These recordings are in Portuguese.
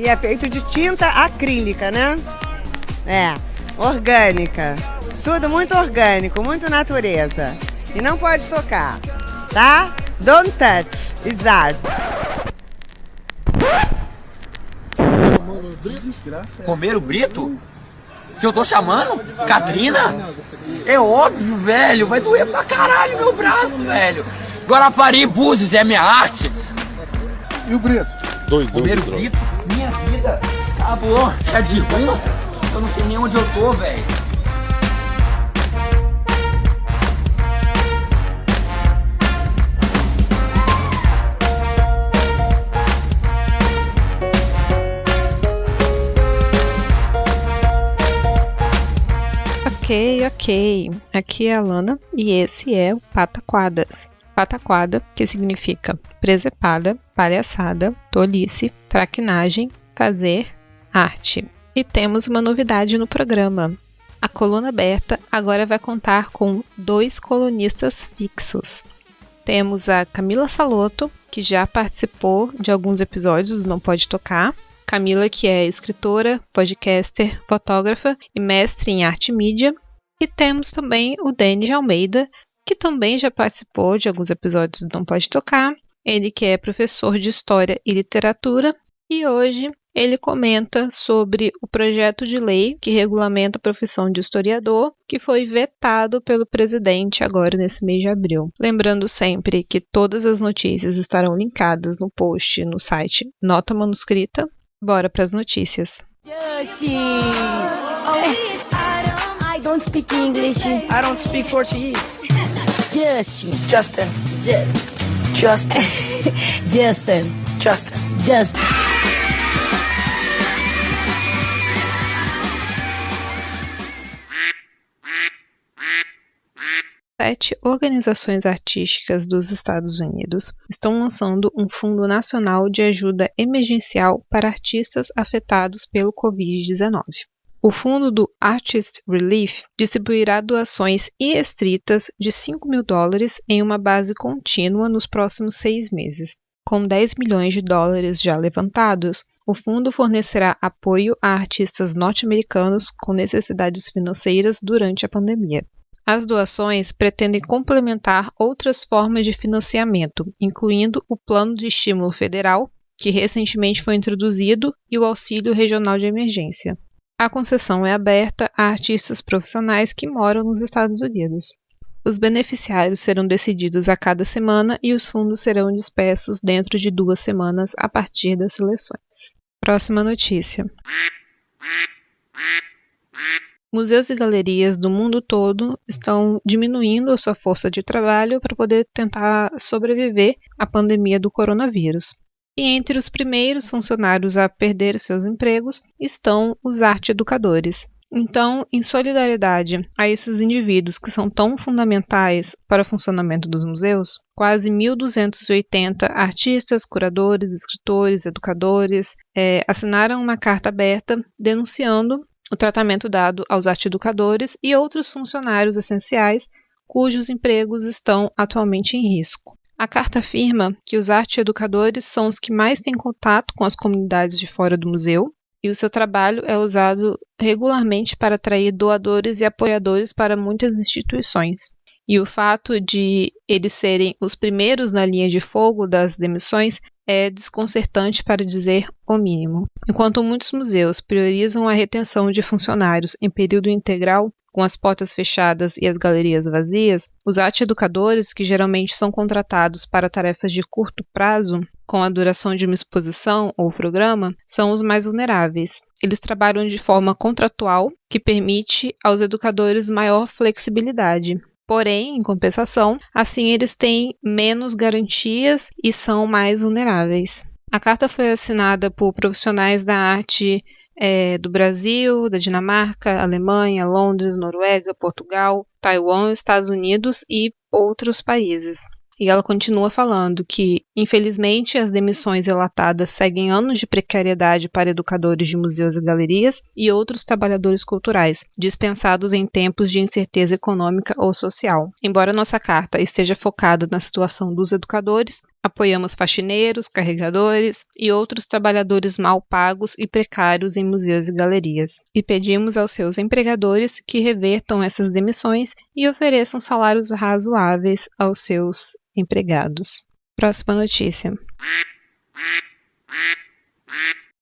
E é feito de tinta acrílica, né? É, orgânica. Tudo muito orgânico, muito natureza. E não pode tocar, tá? Don't touch, it's art. Romero Brito? Se eu tô chamando? Catrina? É óbvio, velho. Vai doer pra caralho meu braço, velho. Guarapari Búzios é minha arte. E o Brito? Romero Brito? Minha vida acabou. É de rua? Eu não sei nem onde eu tô, velho. Ok. Aqui é a Lana e esse é o Pataquadas. Pataquada, que significa presepada, palhaçada, tolice, traquinagem, fazer, arte. E temos uma novidade no programa. A coluna aberta agora vai contar com 2 colunistas fixos. Temos a Camila Saloto, que já participou de alguns episódios do Não Pode Tocar. Camila, que é escritora, podcaster, fotógrafa e mestre em arte e mídia. E temos também o Denis Almeida, que também já participou de alguns episódios do Não Pode Tocar. Ele que é professor de História e Literatura. E hoje ele comenta sobre o projeto de lei que regulamenta a profissão de historiador, que foi vetado pelo presidente agora nesse mês de abril. Lembrando sempre que todas as notícias estarão linkadas no post no site Nota Manuscrita. Bora para as notícias. Justin! I don't speak English. I don't speak Portuguese. Justin. Justin. Justin. Justin. Justin. Justin. 7 organizações artísticas dos Estados Unidos estão lançando um Fundo Nacional de Ajuda Emergencial para artistas afetados pelo Covid-19. O fundo do Artist Relief distribuirá doações irrestritas de $5 mil em uma base contínua nos próximos 6 meses. Com $10 milhões já levantados, o fundo fornecerá apoio a artistas norte-americanos com necessidades financeiras durante a pandemia. As doações pretendem complementar outras formas de financiamento, incluindo o Plano de Estímulo Federal, que recentemente foi introduzido, e o Auxílio Regional de Emergência. A concessão é aberta a artistas profissionais que moram nos Estados Unidos. Os beneficiários serão decididos a cada semana e os fundos serão dispersos dentro de 2 semanas a partir das seleções. Próxima notícia. Museus e galerias do mundo todo estão diminuindo a sua força de trabalho para poder tentar sobreviver à pandemia do coronavírus. E entre os primeiros funcionários a perder seus empregos estão os arte-educadores. Então, em solidariedade a esses indivíduos que são tão fundamentais para o funcionamento dos museus, quase 1.280 artistas, curadores, escritores, educadores assinaram uma carta aberta denunciando o tratamento dado aos arte-educadores e outros funcionários essenciais cujos empregos estão atualmente em risco. A carta afirma que os arte-educadores são os que mais têm contato com as comunidades de fora do museu e o seu trabalho é usado regularmente para atrair doadores e apoiadores para muitas instituições. E o fato de eles serem os primeiros na linha de fogo das demissões é desconcertante para dizer o mínimo. Enquanto muitos museus priorizam a retenção de funcionários em período integral, com as portas fechadas e as galerias vazias, os arte-educadores, que geralmente são contratados para tarefas de curto prazo, com a duração de uma exposição ou programa, são os mais vulneráveis. Eles trabalham de forma contratual, que permite aos educadores maior flexibilidade. Porém, em compensação, assim eles têm menos garantias e são mais vulneráveis. A carta foi assinada por profissionais da arte do Brasil, da Dinamarca, Alemanha, Londres, Noruega, Portugal, Taiwan, Estados Unidos e outros países. E ela continua falando que, infelizmente, as demissões relatadas seguem anos de precariedade para educadores de museus e galerias e outros trabalhadores culturais, dispensados em tempos de incerteza econômica ou social. Embora nossa carta esteja focada na situação dos educadores, Apoiamos faxineiros, carregadores e outros trabalhadores mal pagos e precários em museus e galerias. E pedimos aos seus empregadores que revertam essas demissões e ofereçam salários razoáveis aos seus empregados. Próxima notícia.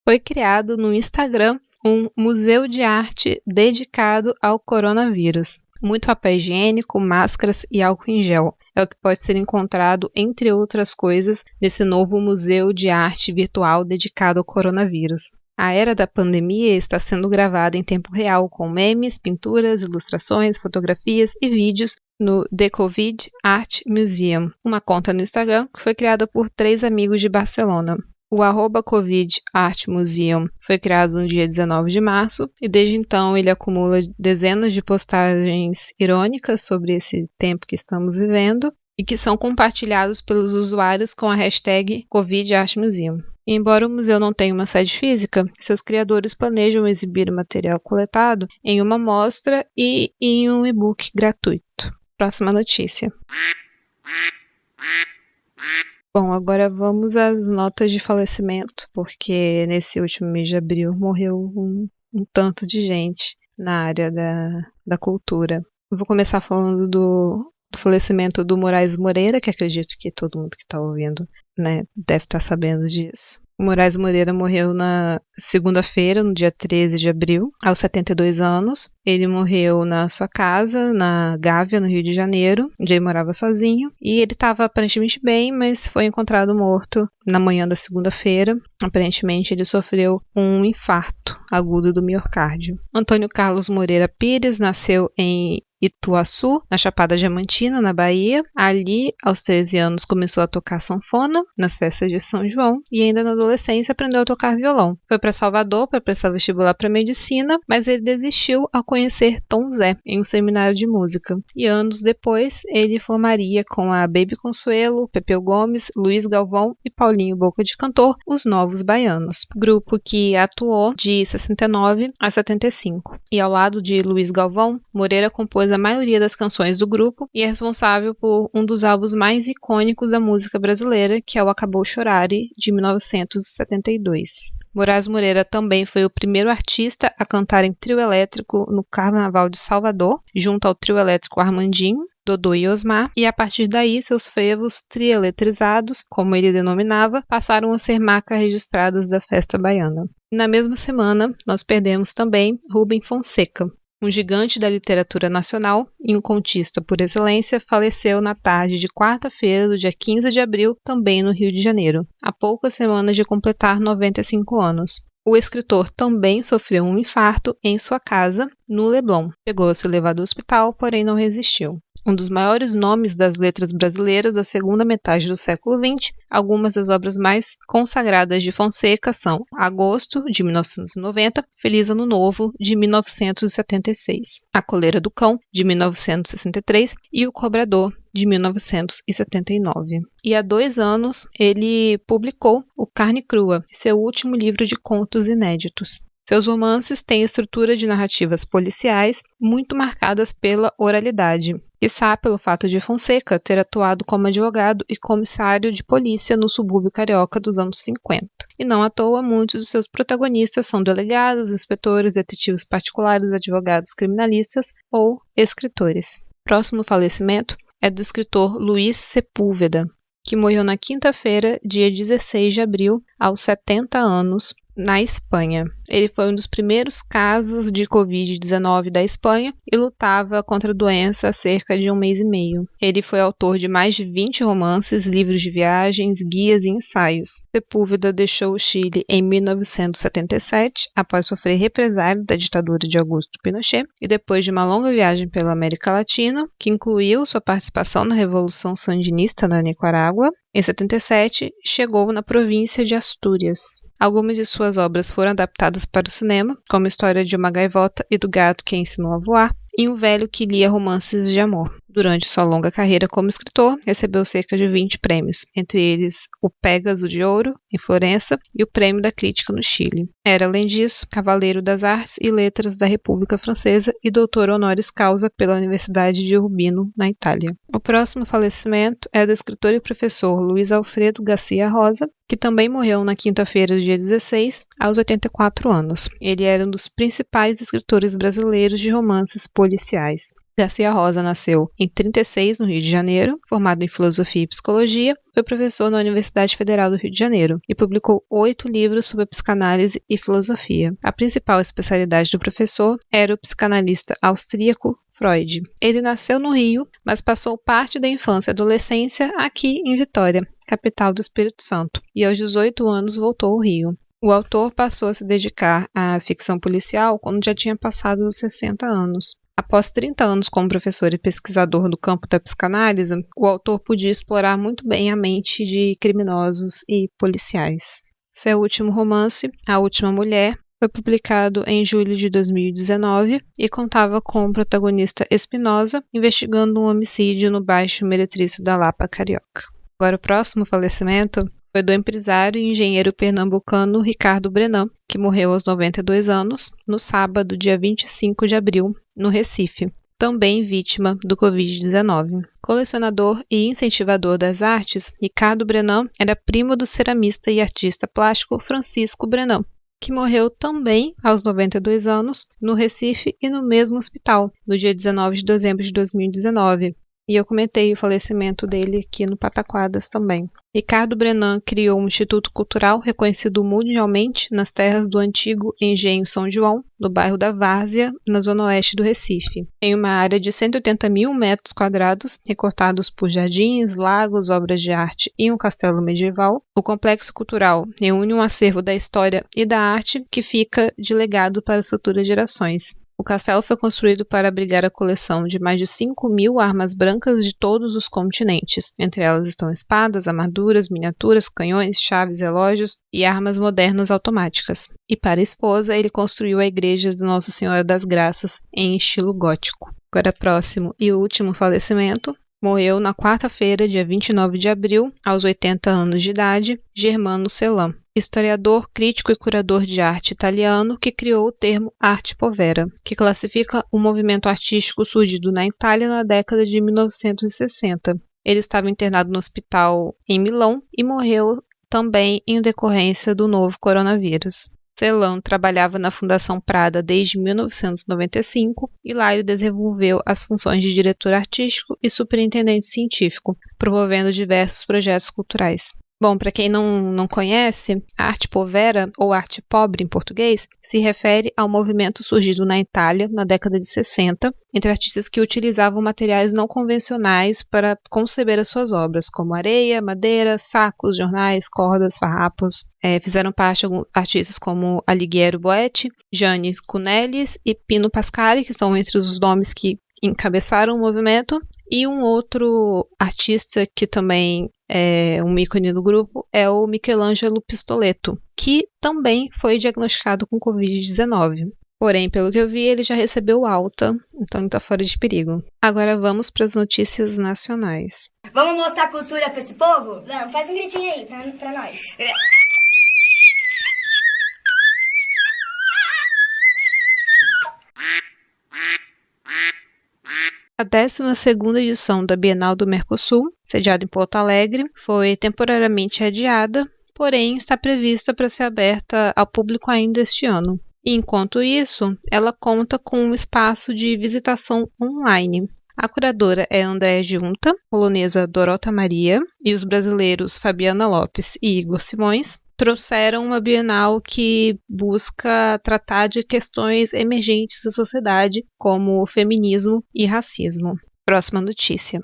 Foi criado no Instagram um museu de arte dedicado ao coronavírus. Muito papel higiênico, máscaras e álcool em gel. É o que pode ser encontrado, entre outras coisas, nesse novo museu de arte virtual dedicado ao coronavírus. A era da pandemia está sendo gravada em tempo real, com memes, pinturas, ilustrações, fotografias e vídeos no The Covid Art Museum, uma conta no Instagram que foi criada por 3 amigos de Barcelona. O @Covid Art Museum foi criado no dia 19 de março e desde então ele acumula dezenas de postagens irônicas sobre esse tempo que estamos vivendo e que são compartilhados pelos usuários com a hashtag Covid Art Museum. E embora o museu não tenha uma sede física, seus criadores planejam exibir o material coletado em uma mostra e em um e-book gratuito. Próxima notícia. Bom, agora vamos às notas de falecimento, porque nesse último mês de abril morreu um tanto de gente na área da cultura. Eu vou começar falando do falecimento do Moraes Moreira, que acredito que todo mundo que está ouvindo, né, deve estar sabendo disso. O Moraes Moreira morreu na segunda-feira, no dia 13 de abril, aos 72 anos. Ele morreu na sua casa, na Gávea, no Rio de Janeiro, onde ele morava sozinho. E ele estava aparentemente bem, mas foi encontrado morto na manhã da segunda-feira. Aparentemente, ele sofreu um infarto agudo do miocárdio. Antônio Carlos Moreira Pires nasceu em Ituaçu, na Chapada Diamantina, na Bahia. Ali, aos 13 anos, começou a tocar sanfona nas festas de São João e ainda na adolescência aprendeu a tocar violão. Foi para Salvador para prestar vestibular para medicina, mas ele desistiu ao conhecer Tom Zé em um seminário de música. E anos depois, ele formaria com a Baby Consuelo, Pepeu Gomes, Luiz Galvão e Paulinho Boca de Cantor, os Novos Baianos, grupo que atuou de 69 a 75. E ao lado de Luiz Galvão, Moreira compôs a maioria das canções do grupo e é responsável por um dos álbuns mais icônicos da música brasileira, que é o Acabou Chorare, de 1972. Moraes Moreira também foi o primeiro artista a cantar em trio elétrico no Carnaval de Salvador, junto ao trio elétrico Armandinho, Dodô e Osmar, e a partir daí seus frevos trieletrizados, como ele denominava, passaram a ser marcas registradas da festa baiana. Na mesma semana, nós perdemos também Rubem Fonseca. Um gigante da literatura nacional e um contista por excelência, faleceu na tarde de quarta-feira do dia 15 de abril, também no Rio de Janeiro, há poucas semanas de completar 95 anos. O escritor também sofreu um infarto em sua casa, no Leblon. Chegou a ser levado ao hospital, porém não resistiu. Um dos maiores nomes das letras brasileiras da segunda metade do século XX, algumas das obras mais consagradas de Fonseca são Agosto, de 1990, Feliz Ano Novo, de 1976, A Coleira do Cão, de 1963 e O Cobrador, de 1979. E há 2 anos ele publicou O Carne Crua, seu último livro de contos inéditos. Seus romances têm estrutura de narrativas policiais muito marcadas pela oralidade, quiçá pelo fato de Fonseca ter atuado como advogado e comissário de polícia no subúrbio carioca dos anos 50. E não à toa, muitos de seus protagonistas são delegados, inspetores, detetives particulares, advogados criminalistas ou escritores. Próximo falecimento é do escritor Luiz Sepúlveda, que morreu na quinta-feira, dia 16 de abril, aos 70 anos, na Espanha. Ele foi um dos primeiros casos de Covid-19 da Espanha e lutava contra a doença há cerca de 1 mês e meio. Ele foi autor de mais de 20 romances, livros de viagens, guias e ensaios. Sepúlveda deixou o Chile em 1977, após sofrer represália da ditadura de Augusto Pinochet, e depois de uma longa viagem pela América Latina, que incluiu sua participação na Revolução Sandinista na Nicarágua. Em 77, chegou na província de Astúrias. Algumas de suas obras foram adaptadas para o cinema, como a história de uma gaivota e do gato que ensinou a voar, e um velho que lia romances de amor. Durante sua longa carreira como escritor, recebeu cerca de 20 prêmios, entre eles o Pégaso de Ouro, em Florença, e o Prêmio da Crítica no Chile. Era, além disso, Cavaleiro das Artes e Letras da República Francesa e doutor honoris causa pela Universidade de Urbino, na Itália. O próximo falecimento é do escritor e professor Luiz Alfredo Garcia Rosa, que também morreu na quinta-feira do dia 16, aos 84 anos. Ele era um dos principais escritores brasileiros de romances policiais. Garcia Rosa nasceu em 1936, no Rio de Janeiro, formado em Filosofia e Psicologia, foi professor na Universidade Federal do Rio de Janeiro e publicou 8 livros sobre psicanálise e filosofia. A principal especialidade do professor era o psicanalista austríaco Freud. Ele nasceu no Rio, mas passou parte da infância e adolescência aqui em Vitória, capital do Espírito Santo, e aos 18 anos voltou ao Rio. O autor passou a se dedicar à ficção policial quando já tinha passado dos 60 anos. Após 30 anos como professor e pesquisador do campo da psicanálise, o autor podia explorar muito bem a mente de criminosos e policiais. Seu último romance, A Última Mulher, foi publicado em julho de 2019 e contava com o protagonista Espinosa investigando um homicídio no Baixo Meretrício da Lapa Carioca. Agora o próximo falecimento foi do empresário e engenheiro pernambucano Ricardo Brenan, que morreu aos 92 anos, no sábado, dia 25 de abril, no Recife, também vítima do Covid-19. Colecionador e incentivador das artes, Ricardo Brenan era primo do ceramista e artista plástico Francisco Brenan, que morreu também aos 92 anos, no Recife e no mesmo hospital, no dia 19 de dezembro de 2019. E eu comentei o falecimento dele aqui no Pataquadas também. Ricardo Brenan criou um instituto cultural reconhecido mundialmente nas terras do antigo Engenho São João, no bairro da Várzea, na zona oeste do Recife. Em uma área de 180 mil metros quadrados, recortados por jardins, lagos, obras de arte e um castelo medieval, o complexo cultural reúne um acervo da história e da arte que fica de legado para as futuras gerações. O castelo foi construído para abrigar a coleção de mais de 5.000 armas brancas de todos os continentes. Entre elas estão espadas, armaduras, miniaturas, canhões, chaves, relógios e armas modernas automáticas. E para a esposa, ele construiu a igreja de Nossa Senhora das Graças em estilo gótico. Agora próximo e último falecimento. Morreu na quarta-feira, dia 29 de abril, aos 80 anos de idade, Germano Celan, historiador, crítico e curador de arte italiano que criou o termo arte povera, que classifica um movimento artístico surgido na Itália na década de 1960. Ele estava internado no hospital em Milão e morreu também em decorrência do novo coronavírus. Celan trabalhava na Fundação Prada desde 1995 e lá ele desenvolveu as funções de diretor artístico e superintendente científico, promovendo diversos projetos culturais. Bom, para quem não conhece, a arte povera, ou arte pobre em português, se refere ao movimento surgido na Itália na década de 60, entre artistas que utilizavam materiais não convencionais para conceber as suas obras, como areia, madeira, sacos, jornais, cordas, farrapos. Fizeram parte alguns artistas como Alighiero Boetti, Gianni Cunellis e Pino Pascali, que estão entre os nomes que encabeçaram o movimento. E um outro artista que também é um ícone do grupo é o Michelangelo Pistoletto, que também foi diagnosticado com Covid-19. Porém, pelo que eu vi, ele já recebeu alta, então ele está fora de perigo. Agora vamos para as notícias nacionais. Vamos mostrar cultura para esse povo? Vamos, faz um gritinho aí pra nós. A 12ª edição da Bienal do Mercosul, sediada em Porto Alegre, foi temporariamente adiada, porém está prevista para ser aberta ao público ainda este ano. E, enquanto isso, ela conta com um espaço de visitação online. A curadora é Andréa Giunta, polonesa Dorota Maria e os brasileiros Fabiana Lopes e Igor Simões trouxeram uma Bienal que busca tratar de questões emergentes da sociedade, como feminismo e racismo. Próxima notícia.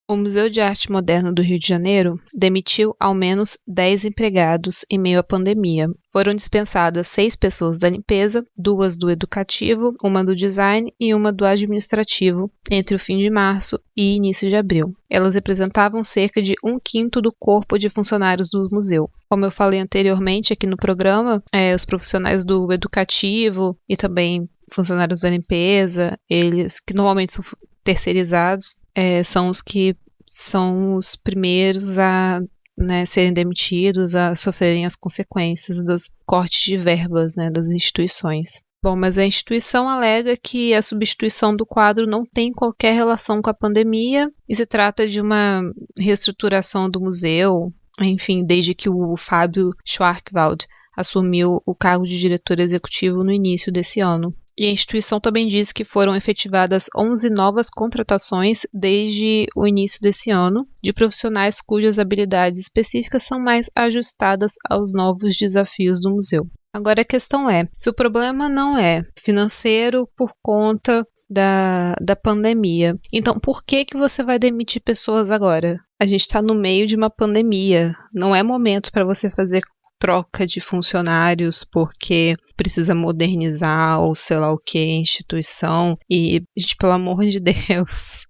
O Museu de Arte Moderna do Rio de Janeiro demitiu ao menos 10 empregados em meio à pandemia. Foram dispensadas 6 pessoas da limpeza, 2 do educativo, uma do design e uma do administrativo, entre o fim de março e início de abril. Elas representavam cerca de 1/5 do corpo de funcionários do museu. Como eu falei anteriormente aqui no programa, os profissionais do educativo e também funcionários da limpeza, eles que normalmente são terceirizados, são os que são os primeiros a, né, serem demitidos, a sofrerem as consequências dos cortes de verbas, né, das instituições. Bom, mas a instituição alega que a substituição do quadro não tem qualquer relação com a pandemia e se trata de uma reestruturação do museu, enfim, desde que o Fábio Schwarkwald assumiu o cargo de diretor executivo no início desse ano. E a instituição também diz que foram efetivadas 11 novas contratações desde o início desse ano, de profissionais cujas habilidades específicas são mais ajustadas aos novos desafios do museu. Agora a questão é, se o problema não é financeiro por conta da pandemia, então por que você vai demitir pessoas agora? A gente está no meio de uma pandemia, não é momento para você fazer troca de funcionários porque precisa modernizar ou sei lá o que, instituição, e, gente, pelo amor de Deus,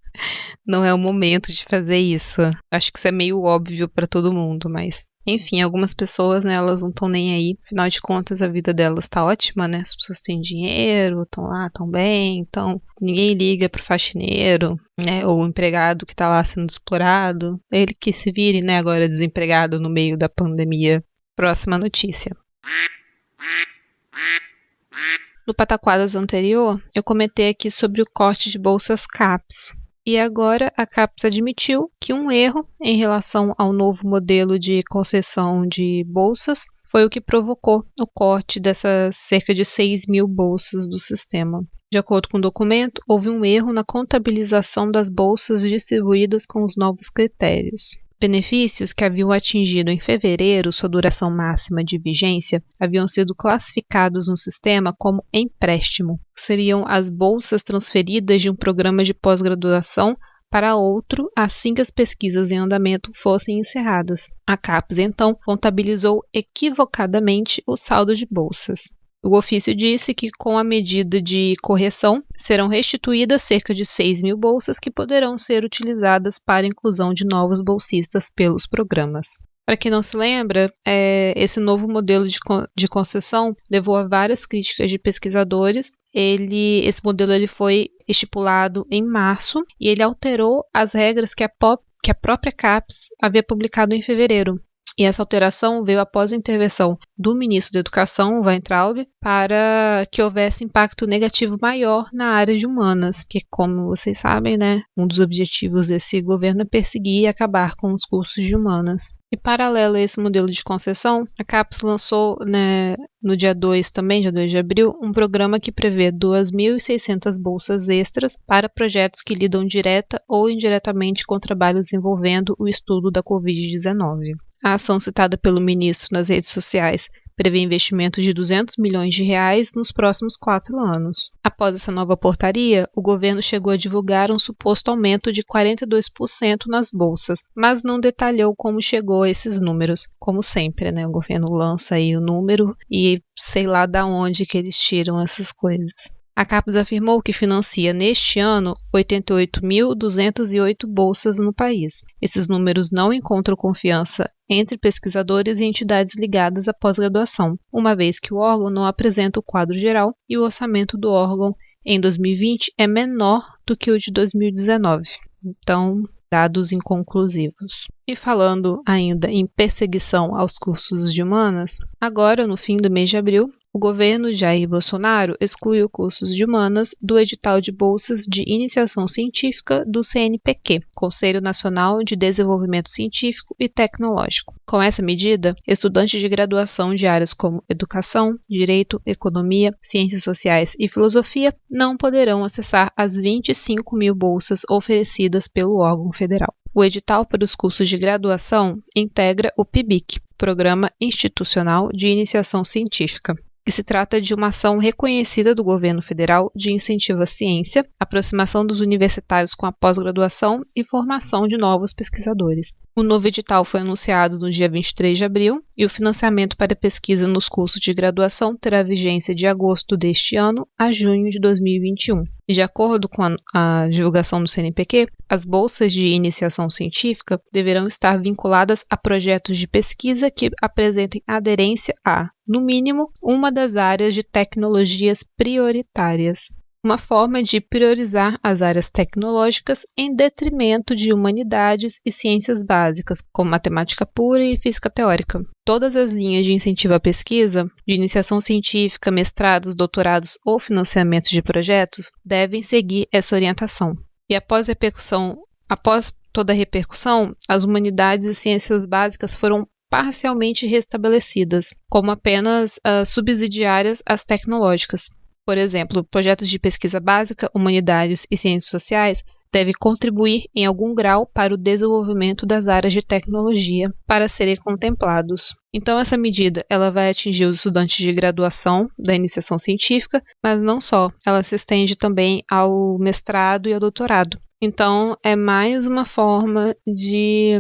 não é o momento de fazer isso. Acho que isso é meio óbvio para todo mundo, mas enfim, algumas pessoas, né, elas não estão nem aí, afinal de contas a vida delas tá ótima, né, as pessoas têm dinheiro, estão lá, estão bem, então ninguém liga pro faxineiro, né, ou o empregado que tá lá sendo explorado, ele que se vire, né, agora desempregado no meio da pandemia. Próxima notícia. No Pataquadas anterior, eu comentei aqui sobre o corte de bolsas CAPES. E agora a CAPES admitiu que um erro em relação ao novo modelo de concessão de bolsas foi o que provocou o corte dessas cerca de 6 mil bolsas do sistema. De acordo com o documento, houve um erro na contabilização das bolsas distribuídas com os novos critérios. Benefícios que haviam atingido em fevereiro sua duração máxima de vigência haviam sido classificados no sistema como empréstimo. Seriam as bolsas transferidas de um programa de pós-graduação para outro assim que as pesquisas em andamento fossem encerradas. A CAPES, então, contabilizou equivocadamente o saldo de bolsas. O ofício disse que, com a medida de correção, serão restituídas cerca de 6 mil bolsas que poderão ser utilizadas para a inclusão de novos bolsistas pelos programas. Para quem não se lembra, esse novo modelo de concessão levou a várias críticas de pesquisadores. Esse modelo foi estipulado em março e ele alterou as regras que a própria CAPES havia publicado em fevereiro. E essa alteração veio após a intervenção do ministro da Educação, Weintraub, para que houvesse impacto negativo maior na área de humanas, que, como vocês sabem, né, um dos objetivos desse governo é perseguir e acabar com os cursos de humanas. E paralelo a esse modelo de concessão, a CAPES lançou, né, no dia 2 de abril, um programa que prevê 2.600 bolsas extras para projetos que lidam direta ou indiretamente com trabalhos envolvendo o estudo da Covid-19. A ação citada pelo ministro nas redes sociais prevê investimentos de 200 milhões de reais nos próximos 4 anos. Após essa nova portaria, o governo chegou a divulgar um suposto aumento de 42% nas bolsas, mas não detalhou como chegou a esses números. Como sempre, né? O governo lança aí o número e sei lá de onde que eles tiram essas coisas. A CAPES afirmou que financia neste ano 88.208 bolsas no país. Esses números não encontram confiança entre pesquisadores e entidades ligadas à pós-graduação, uma vez que o órgão não apresenta o quadro geral e o orçamento do órgão em 2020 é menor do que o de 2019. Então, dados inconclusivos. E falando ainda em perseguição aos cursos de humanas, agora, no fim do mês de abril, o governo Jair Bolsonaro excluiu cursos de humanas do edital de bolsas de iniciação científica do CNPq, Conselho Nacional de Desenvolvimento Científico e Tecnológico. Com essa medida, estudantes de graduação de áreas como educação, direito, economia, ciências sociais e filosofia não poderão acessar as 25 mil bolsas oferecidas pelo órgão federal. O edital para os cursos de graduação integra o PIBIC, Programa Institucional de Iniciação Científica, que se trata de uma ação reconhecida do governo federal de incentivo à ciência, aproximação dos universitários com a pós-graduação e formação de novos pesquisadores. O novo edital foi anunciado no dia 23 de abril e o financiamento para pesquisa nos cursos de graduação terá vigência de agosto deste ano a junho de 2021. E de acordo com a divulgação do CNPq, as bolsas de iniciação científica deverão estar vinculadas a projetos de pesquisa que apresentem aderência a, no mínimo, uma das áreas de tecnologias prioritárias. Uma forma de priorizar as áreas tecnológicas em detrimento de humanidades e ciências básicas, como matemática pura e física teórica. Todas as linhas de incentivo à pesquisa, de iniciação científica, mestrados, doutorados ou financiamentos de projetos devem seguir essa orientação. E após toda a repercussão, as humanidades e ciências básicas foram parcialmente restabelecidas, como apenas subsidiárias às tecnológicas. Por exemplo, projetos de pesquisa básica, humanidades e ciências sociais devem contribuir em algum grau para o desenvolvimento das áreas de tecnologia para serem contemplados. Então, essa medida ela vai atingir os estudantes de graduação da iniciação científica, mas não só, ela se estende também ao mestrado e ao doutorado. Então, é mais uma forma de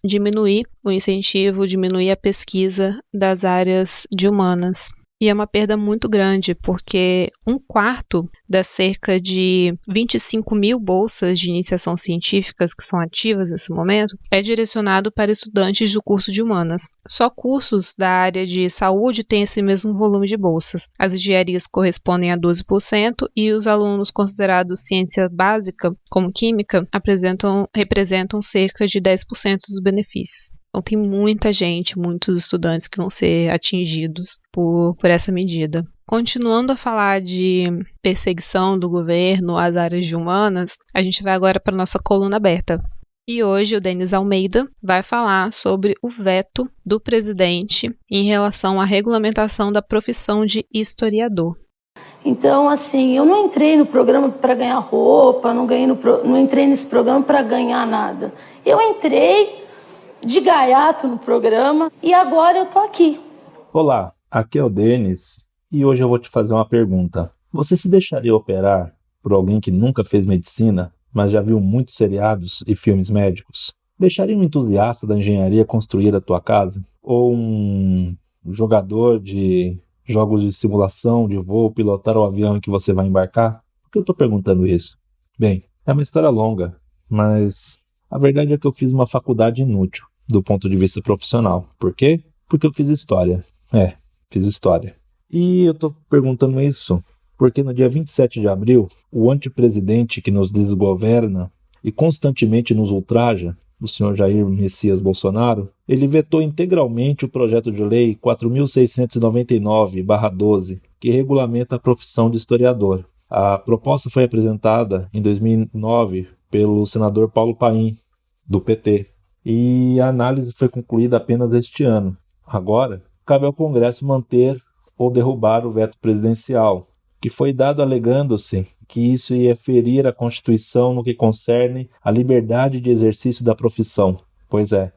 diminuir o incentivo, diminuir a pesquisa das áreas de humanas. E é uma perda muito grande, porque 1/4 das cerca de 25 mil bolsas de iniciação científicas que são ativas nesse momento é direcionado para estudantes do curso de humanas. Só cursos da área de saúde têm esse mesmo volume de bolsas. As engenharias correspondem a 12% e os alunos considerados ciência básica, como química, representam cerca de 10% dos benefícios. Então, tem muita gente, muitos estudantes que vão ser atingidos por essa medida. Continuando a falar de perseguição do governo às áreas de humanas, a gente vai agora para a nossa coluna aberta. E hoje o Denis Almeida vai falar sobre o veto do presidente em relação à regulamentação da profissão de historiador. Então, assim, eu não entrei no programa para ganhar roupa, não entrei nesse programa para ganhar nada. Eu entrei de gaiato no programa e agora eu tô aqui. Olá, aqui é o Denis e hoje eu vou te fazer uma pergunta. Você se deixaria operar por alguém que nunca fez medicina, mas já viu muitos seriados e filmes médicos? Deixaria um entusiasta da engenharia construir a tua casa? Ou um jogador de jogos de simulação de voo pilotar o avião em que você vai embarcar? Por que eu tô perguntando isso? Bem, é uma história longa, mas a verdade é que eu fiz uma faculdade inútil do ponto de vista profissional. Por quê? Porque eu fiz história. Fiz história. E eu tô perguntando isso porque no dia 27 de abril, o antepresidente que nos desgoverna e constantemente nos ultraja, o senhor Jair Messias Bolsonaro, ele vetou integralmente o projeto de lei 4.699/12, que regulamenta a profissão de historiador. A proposta foi apresentada em 2009 pelo senador Paulo Paim, do PT, e a análise foi concluída apenas este ano. Agora, cabe ao Congresso manter ou derrubar o veto presidencial, que foi dado alegando-se que isso ia ferir a Constituição no que concerne à liberdade de exercício da profissão. Pois é,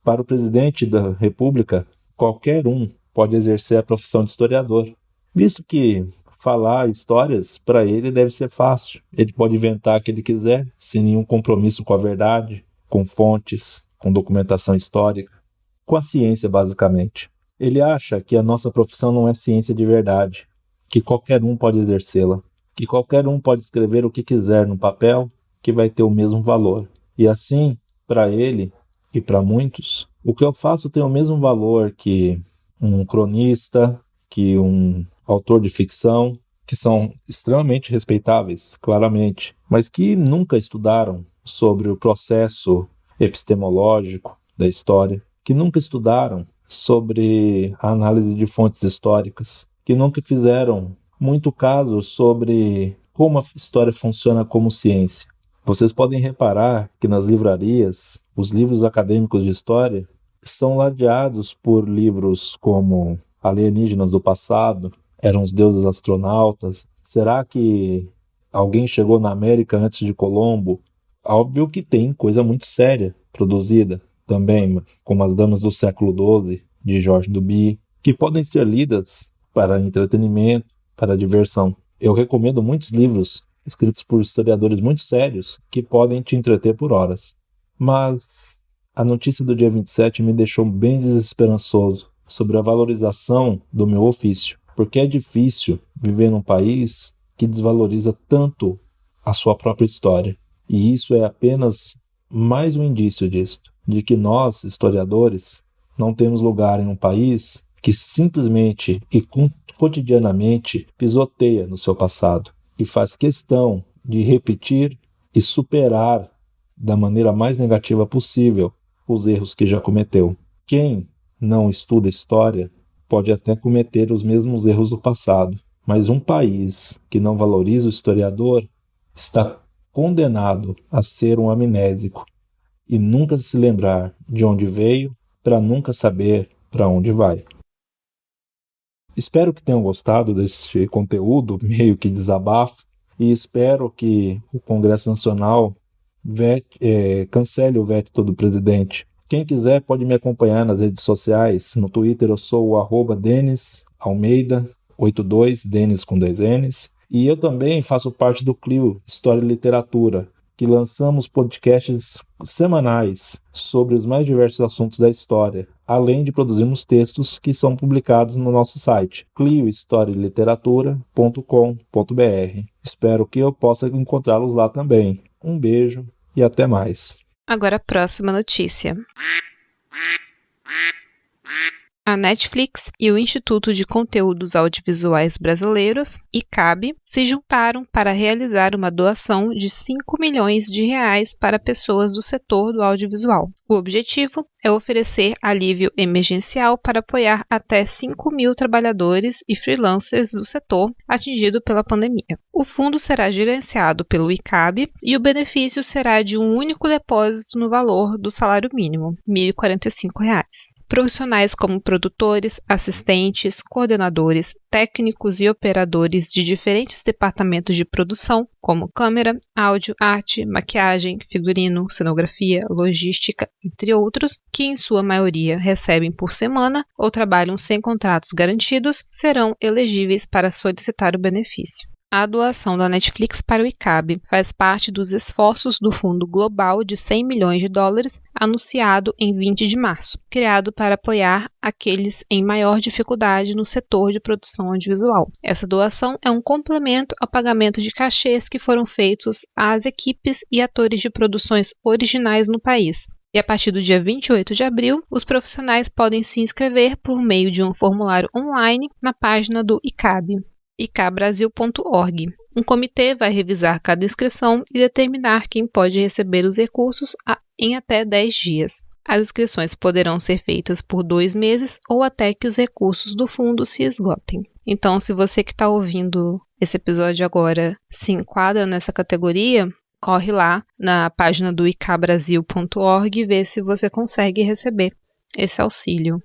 para o presidente da República, qualquer um pode exercer a profissão de historiador, visto que falar histórias, para ele, deve ser fácil. Ele pode inventar o que ele quiser, sem nenhum compromisso com a verdade, com fontes, com documentação histórica, com a ciência, basicamente. Ele acha que a nossa profissão não é ciência de verdade, que qualquer um pode exercê-la, que qualquer um pode escrever o que quiser no papel, que vai ter o mesmo valor. E assim, para ele e para muitos, o que eu faço tem o mesmo valor que um cronista, que um autor de ficção, que são extremamente respeitáveis, claramente, mas que nunca estudaram sobre o processo epistemológico da história, que nunca estudaram sobre a análise de fontes históricas, que nunca fizeram muito caso sobre como a história funciona como ciência. Vocês podem reparar que nas livrarias, os livros acadêmicos de história são ladeados por livros como Alienígenas do Passado, Eram os Deuses Astronautas, Será que Alguém Chegou na América Antes de Colombo? Óbvio que tem coisa muito séria produzida também, como As Damas do Século XII, de Georges Duby, que podem ser lidas para entretenimento, para diversão. Eu recomendo muitos livros escritos por historiadores muito sérios que podem te entreter por horas. Mas a notícia do dia 27 me deixou bem desesperançoso sobre a valorização do meu ofício, porque é difícil viver num país que desvaloriza tanto a sua própria história. E isso é apenas mais um indício disso, de que nós, historiadores, não temos lugar em um país que simplesmente e cotidianamente pisoteia no seu passado e faz questão de repetir e superar da maneira mais negativa possível os erros que já cometeu. Quem não estuda história pode até cometer os mesmos erros do passado, mas um país que não valoriza o historiador está condenado a ser um amnésico e nunca se lembrar de onde veio para nunca saber para onde vai. Espero que tenham gostado deste conteúdo, meio que desabafo, e espero que o Congresso Nacional cancele o veto do presidente. Quem quiser pode me acompanhar nas redes sociais. No Twitter eu sou o @DenisAlmeida82, Denis com 2 N's. E eu também faço parte do Clio História e Literatura, que lançamos podcasts semanais sobre os mais diversos assuntos da história, além de produzirmos textos que são publicados no nosso site, cliohistorialiteratura.com.br. Espero que eu possa encontrá-los lá também. Um beijo e até mais. Agora a próxima notícia. A Netflix e o Instituto de Conteúdos Audiovisuais Brasileiros, ICAB, se juntaram para realizar uma doação de 5 milhões de reais para pessoas do setor do audiovisual. O objetivo é oferecer alívio emergencial para apoiar até 5.000 trabalhadores e freelancers do setor atingido pela pandemia. O fundo será gerenciado pelo ICAB e o benefício será de um único depósito no valor do salário mínimo, R$ 1.045. Profissionais como produtores, assistentes, coordenadores, técnicos e operadores de diferentes departamentos de produção, como câmera, áudio, arte, maquiagem, figurino, cenografia, logística, entre outros, que em sua maioria recebem por semana ou trabalham sem contratos garantidos, serão elegíveis para solicitar o benefício. A doação da Netflix para o ICAB faz parte dos esforços do Fundo Global de 100 milhões de dólares, anunciado em 20 de março, criado para apoiar aqueles em maior dificuldade no setor de produção audiovisual. Essa doação é um complemento ao pagamento de cachês que foram feitos às equipes e atores de produções originais no país. E a partir do dia 28 de abril, os profissionais podem se inscrever por meio de um formulário online na página do ICAB. icabrasil.org. Um comitê vai revisar cada inscrição e determinar quem pode receber os recursos em até 10 dias. As inscrições poderão ser feitas por 2 meses ou até que os recursos do fundo se esgotem. Então, se você que está ouvindo esse episódio agora se enquadra nessa categoria, corre lá na página do icabrasil.org e vê se você consegue receber esse auxílio.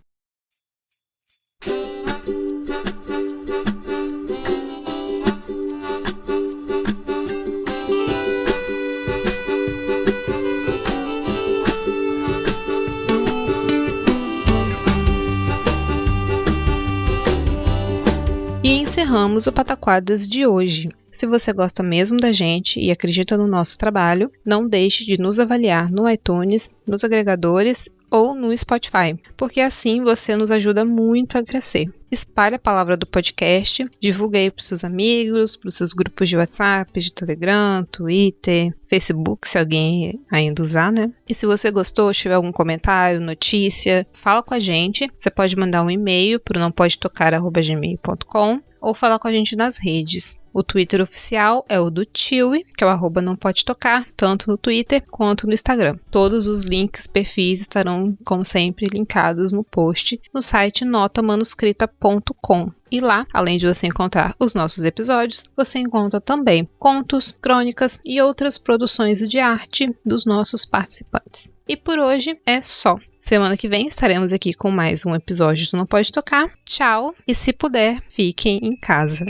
E encerramos o Pataquadas de hoje. Se você gosta mesmo da gente e acredita no nosso trabalho, não deixe de nos avaliar no iTunes, nos agregadores ou no Spotify, porque assim você nos ajuda muito a crescer. Espalhe a palavra do podcast, divulgue aí para os seus amigos, para os seus grupos de WhatsApp, de Telegram, Twitter, Facebook, se alguém ainda usar, né? E se você gostou, tiver algum comentário, notícia, fala com a gente. Você pode mandar um e-mail para o nampodetocar@gmail.com ou falar com a gente nas redes. O Twitter oficial é o do Tiwi, que é o @nampodetocar, tanto no Twitter quanto no Instagram. Todos os links, perfis estarão, como sempre, linkados no post no site notamanuscrita.com. E lá, além de você encontrar os nossos episódios, você encontra também contos, crônicas e outras produções de arte dos nossos participantes. E por hoje é só. Semana que vem estaremos aqui com mais um episódio do Não Pode Tocar. Tchau e se puder, fiquem em casa.